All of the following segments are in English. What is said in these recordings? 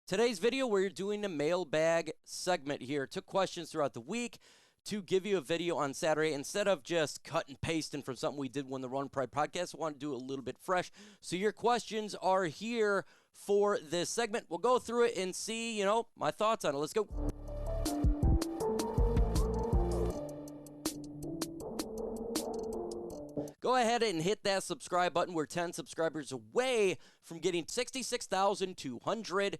Today's video, we're doing a mailbag segment here. Took questions throughout the week to give you a video on Saturday. Instead of just cut and pasting from something we did when the OnePride podcast, I want to do it a little bit fresh. So your questions are here for this segment. We'll go through it and see, my thoughts on it. Let's go. Go ahead and hit that subscribe button. We're 10 subscribers away from getting 66,200.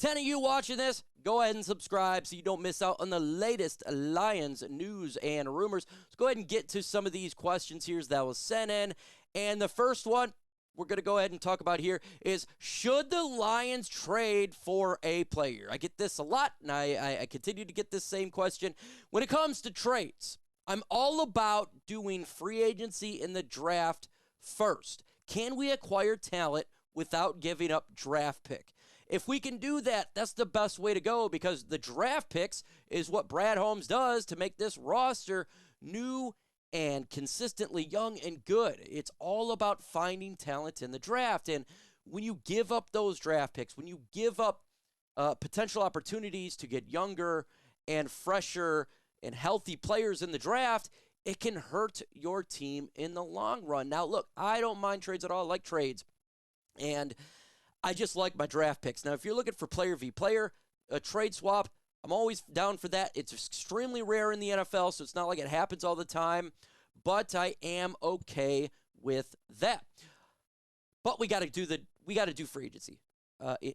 10 of you watching this, go ahead and subscribe so you don't miss out on the latest Lions news and rumors. Let's go ahead and get to some of these questions here that was sent in. And the first one we're going to go ahead and talk about here is, should the Lions trade for a player? I get this a lot, and I continue to get this same question. When it comes to trades, I'm all about doing free agency in the draft first. Can we acquire talent without giving up draft pick? If we can do that, that's the best way to go, because the draft picks is what Brad Holmes does to make this roster new and consistently young and good. It's all about finding talent in the draft. And when you give up those draft picks, when you give up potential opportunities to get younger and fresher and healthy players in the draft, it can hurt your team in the long run. Now, look, I don't mind trades at all. I like trades. And I just like my draft picks. Now, if you're looking for player v. player, a trade swap, I'm always down for that. It's extremely rare in the NFL, so it's not like it happens all the time. But I am okay with that. But we got to do free agency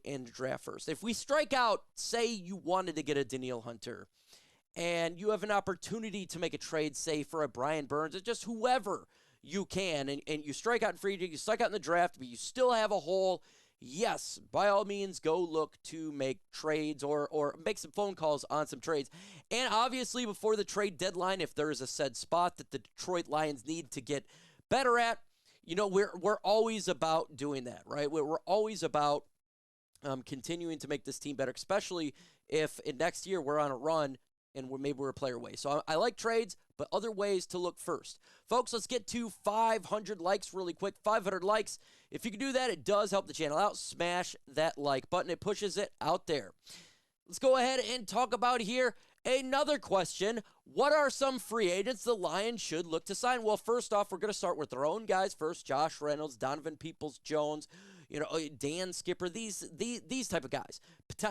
in the draft first. If we strike out, say you wanted to get a Danielle Hunter, and you have an opportunity to make a trade, say, for a Brian Burns, or just whoever you can, and you strike out in free agency, you strike out in the draft, but you still have a hole, yes, by all means, go look to make trades or make some phone calls on some trades. And obviously, before the trade deadline, if there is a said spot that the Detroit Lions need to get better at, we're always about doing that, right? We're always about continuing to make this team better, especially if in next year we're on a run and maybe we're a player away. So I like trades, but other ways to look first. Folks, let's get to 500 likes really quick. 500 likes. If you can do that, it does help the channel out. Smash that like button. It pushes it out there. Let's go ahead and talk about here another question. What are some free agents the Lions should look to sign? Well, first off, we're going to start with their own guys first. Josh Reynolds, Donovan Peoples-Jones, Dan Skipper, these type of guys.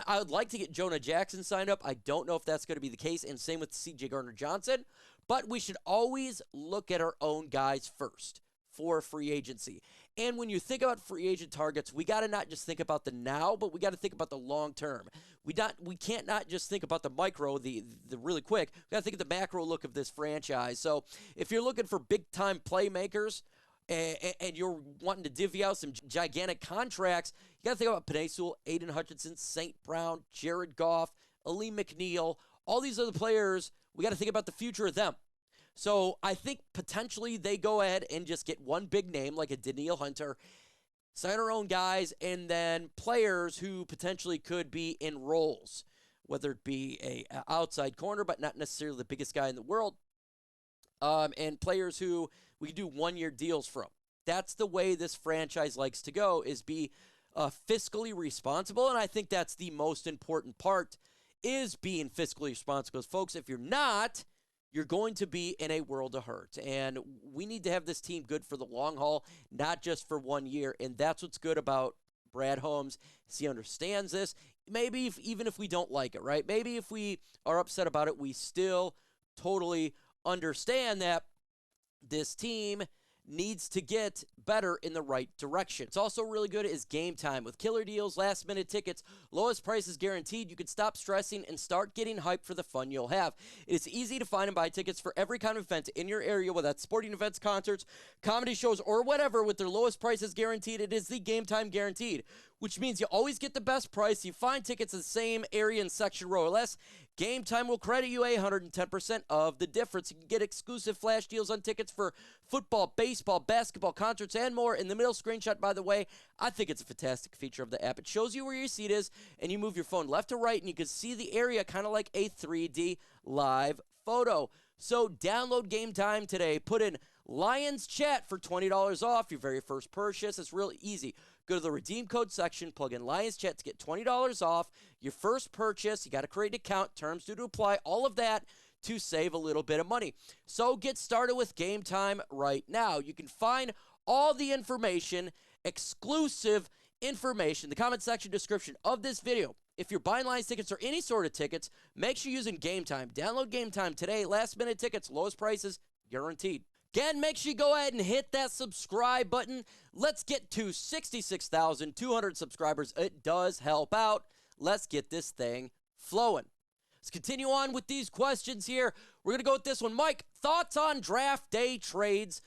I would like to get Jonah Jackson signed up. I don't know if that's going to be the case, and same with C.J. Gardner-Johnson. But we should always look at our own guys first for free agency. And when you think about free agent targets, we got to not just think about the now, but we got to think about the long term. We can't not just think about the micro, the really quick. We got to think of the macro look of this franchise. So if you're looking for big time playmakers and you're wanting to divvy out some gigantic contracts, you got to think about Penei Sewell, Aiden Hutchinson, St. Brown, Jared Goff, Ali McNeil, all these other players. We got to think about the future of them. So I think potentially they go ahead and just get one big name like a Danielle Hunter, sign our own guys, and then players who potentially could be in roles, whether it be a outside corner, but not necessarily the biggest guy in the world, and players who we do one-year deals from. That's the way this franchise likes to go, is be fiscally responsible, and I think that's the most important part, is being fiscally responsible. Because, folks, if you're not, you're going to be in a world of hurt. And we need to have this team good for the long haul, not just for 1 year. And that's what's good about Brad Holmes. He understands this. Maybe even if we don't like it, right? Maybe if we are upset about it, we still totally understand that this team needs to get better in the right direction. It's also really good is Game Time. With killer deals, last-minute tickets, lowest prices guaranteed, you can stop stressing and start getting hyped for the fun you'll have. It is easy to find and buy tickets for every kind of event in your area, whether that's sporting events, concerts, comedy shows, or whatever. With their lowest prices guaranteed, it is the Game Time guaranteed, which means you always get the best price. You find tickets in the same area and section row or less. Game Time will credit you 110% of the difference. You can get exclusive flash deals on tickets for football, baseball, basketball, concerts, and more. In the middle screenshot, by the way, I think it's a fantastic feature of the app. It shows you where your seat is, and you move your phone left to right, and you can see the area kind of like a 3D live photo. So download Game Time today. Put in Lions Chat for $20 off your very first purchase. It's real easy. Go to the redeem code section, plug in Lions Chat to get $20 off your first purchase. You got to create an account. Terms due to apply. All of that to save a little bit of money. So get started with Game Time right now. You can find all the information, exclusive information, in the comment section description of this video. If you're buying Lions tickets or any sort of tickets, make sure you're using Game Time. Download Game Time today. Last minute tickets, lowest prices, guaranteed. Again, make sure you go ahead and hit that subscribe button. Let's get to 66,200 subscribers. It does help out. Let's get this thing flowing. Let's continue on with these questions here. We're going to go with this one. Mike, thoughts on draft day trades?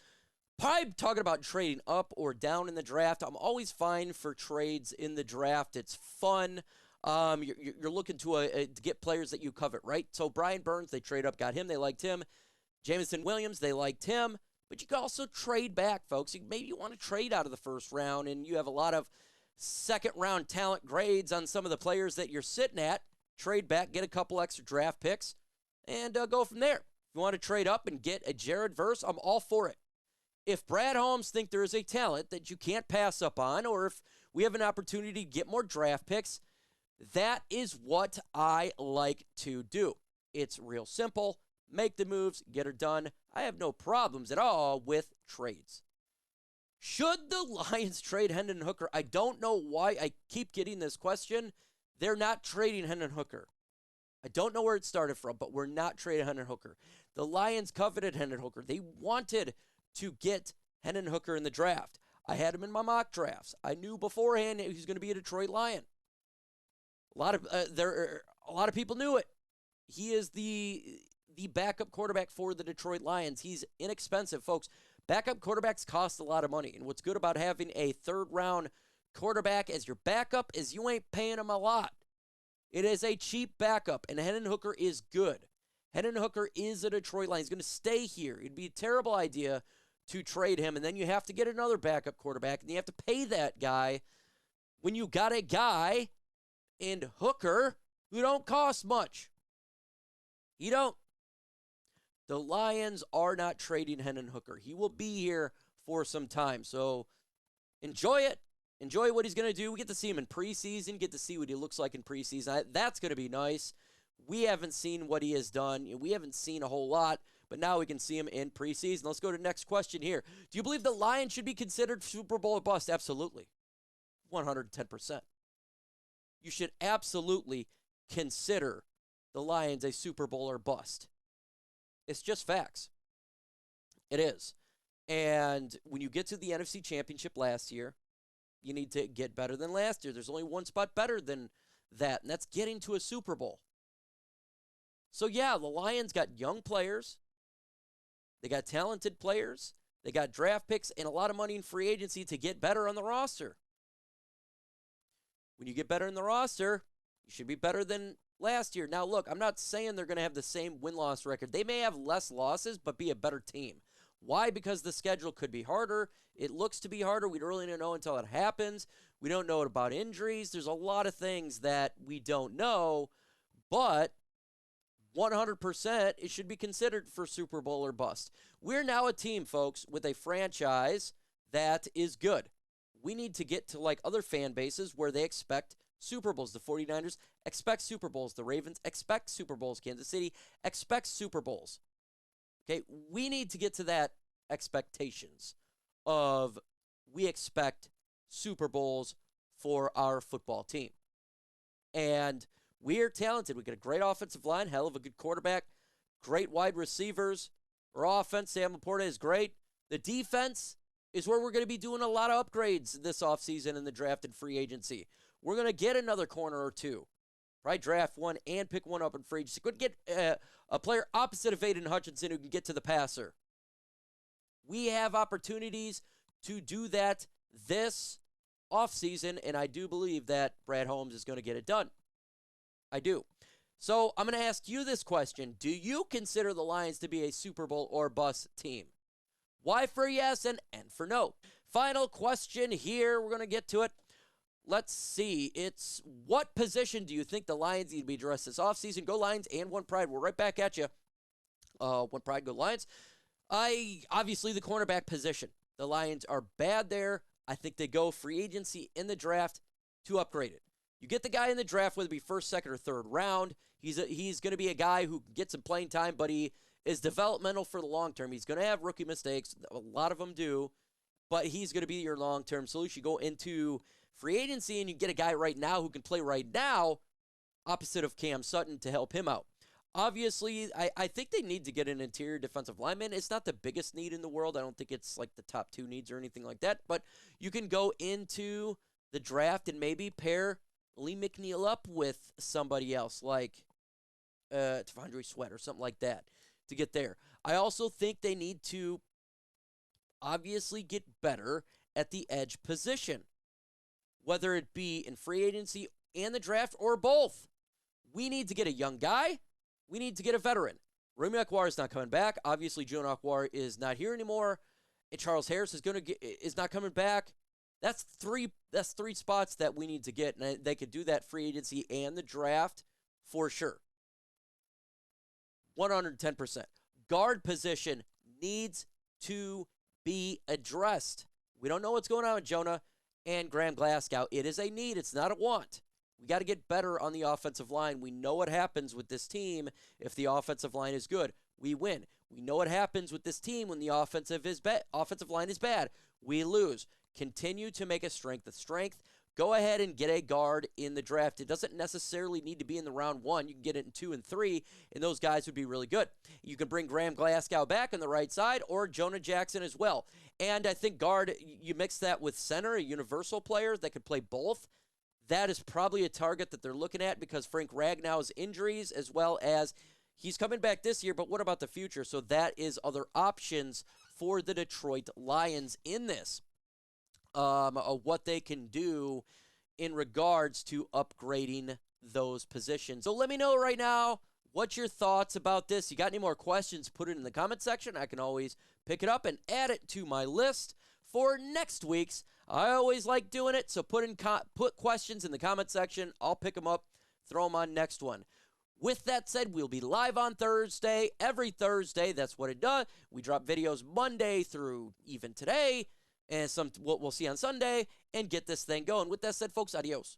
Probably talking about trading up or down in the draft. I'm always fine for trades in the draft. It's fun. You're looking to get players that you covet, right? So Brian Burns, they trade up, got him. They liked him. Jameson Williams, they liked him. But you can also trade back, folks. Maybe you want to trade out of the first round, and you have a lot of second-round talent grades on some of the players that you're sitting at. Trade back, get a couple extra draft picks, and go from there. If you want to trade up and get a Jared Verse, I'm all for it. If Brad Holmes think there is a talent that you can't pass up on, or if we have an opportunity to get more draft picks, that is what I like to do. It's real simple. Make the moves, get her done. I have no problems at all with trades. Should the Lions trade Hendon and Hooker? I don't know why I keep getting this question. They're not trading Hendon and Hooker. I don't know where it started from, but we're not trading Hendon and Hooker. The Lions coveted Hendon and Hooker. They wanted to get Hendon and Hooker in the draft. I had him in my mock drafts. I knew beforehand he was going to be a Detroit Lion. A lot of people knew it. He is the backup quarterback for the Detroit Lions. He's inexpensive, folks. Backup quarterbacks cost a lot of money. And what's good about having a third-round quarterback as your backup is you ain't paying him a lot. It is a cheap backup, and Hendon Hooker is good. Hendon Hooker is a Detroit Lion. He's going to stay here. It'd be a terrible idea to trade him, and then you have to get another backup quarterback, and you have to pay that guy when you got a guy in Hooker who don't cost much. You don't. The Lions are not trading Hendon Hooker. He will be here for some time, so enjoy it. Enjoy what he's going to do. We get to see him in preseason, get to see what he looks like in preseason. That's going to be nice. We haven't seen what he has done. We haven't seen a whole lot, but now we can see him in preseason. Let's go to the next question here. Do you believe the Lions should be considered Super Bowl or bust? Absolutely. 110%. You should absolutely consider the Lions a Super Bowl or bust. It's just facts. It is. And when you get to the NFC Championship last year, you need to get better than last year. There's only one spot better than that, and that's getting to a Super Bowl. So, yeah, the Lions got young players. They got talented players. They got draft picks and a lot of money in free agency to get better on the roster. When you get better in the roster, you should be better than last year. Now, look, I'm not saying they're going to have the same win-loss record. They may have less losses, but be a better team. Why? Because the schedule could be harder. It looks to be harder. We don't really know until it happens. We don't know about injuries. There's a lot of things that we don't know, but 100% it should be considered for Super Bowl or bust. We're now a team, folks, with a franchise that is good. We need to get to like other fan bases where they expect Super Bowls. The 49ers expect Super Bowls. The Ravens expect Super Bowls. Kansas City expects Super Bowls. Okay, we need to get to that expectations of we expect Super Bowls for our football team. And we are talented. We got a great offensive line, hell of a good quarterback, great wide receivers. Our offense, Sam Laporta, is great. The defense is where we're going to be doing a lot of upgrades this offseason in the draft and free agency. We're going to get another corner or two. Right, draft one and pick one up in free agency. Could get a player opposite of Aiden Hutchinson who can get to the passer. We have opportunities to do that this offseason, and I do believe that Brad Holmes is going to get it done. I do. So I'm going to ask you this question. Do you consider the Lions to be a Super Bowl or bust team? Y for yes and N for no. Final question here. We're going to get to it. Let's see. It's what position do you think the Lions need to be addressed this offseason? Go Lions and OnePride. We're right back at you. OnePride, go Lions. Obviously the cornerback position. The Lions are bad there. I think they go free agency in the draft to upgrade it. You get the guy in the draft, whether it be first, second, or third round. He's going to be a guy who gets some playing time, but he is developmental for the long term. He's going to have rookie mistakes. A lot of them do, but he's going to be your long-term solution. You go into free agency and you get a guy right now who can play right now, opposite of Cam Sutton, to help him out. Obviously, I think they need to get an interior defensive lineman. It's not the biggest need in the world. I don't think it's like the top 2 needs or anything like that, but you can go into the draft and maybe pair Lee McNeil up with somebody else like T'Vondre Sweat or something like that to get there. I also think they need to obviously get better at the edge position, whether it be in free agency and the draft or both. We need to get a young guy. We need to get a veteran. Remy Akwar is not coming back. Obviously, Jonah Akwar is not here anymore. And Charles Harris is not coming back. That's three spots that we need to get, and they could do that free agency and the draft for sure. 110%. Guard position needs to be addressed. We don't know what's going on with Jonah and Graham Glasgow. It is a need. It's not a want. We got to get better on the offensive line. We know what happens with this team if the offensive line is good. We win. We know what happens with this team when the offensive line is bad. We lose. Continue to make a strength a strength. Go ahead and get a guard in the draft. It doesn't necessarily need to be in the round 1. You can get it in 2 and 3, and those guys would be really good. You can bring Graham Glasgow back on the right side or Jonah Jackson as well. And I think guard, you mix that with center, a universal player that could play both. That is probably a target that they're looking at because Frank Ragnow's injuries, as well as he's coming back this year, but what about the future? So that is other options for the Detroit Lions in this. What they can do in regards to upgrading those positions. So let me know right now, what's your thoughts about this? You got any more questions, put it in the comment section. I can always pick it up and add it to my list for next week's. I always like doing it, so put questions in the comment section. I'll pick them up, throw them on next one. With that said, we'll be live on Thursday, every Thursday. That's what it does. We drop videos Monday through even today, and we'll see on Sunday, and get this thing going. With that said, folks, adios.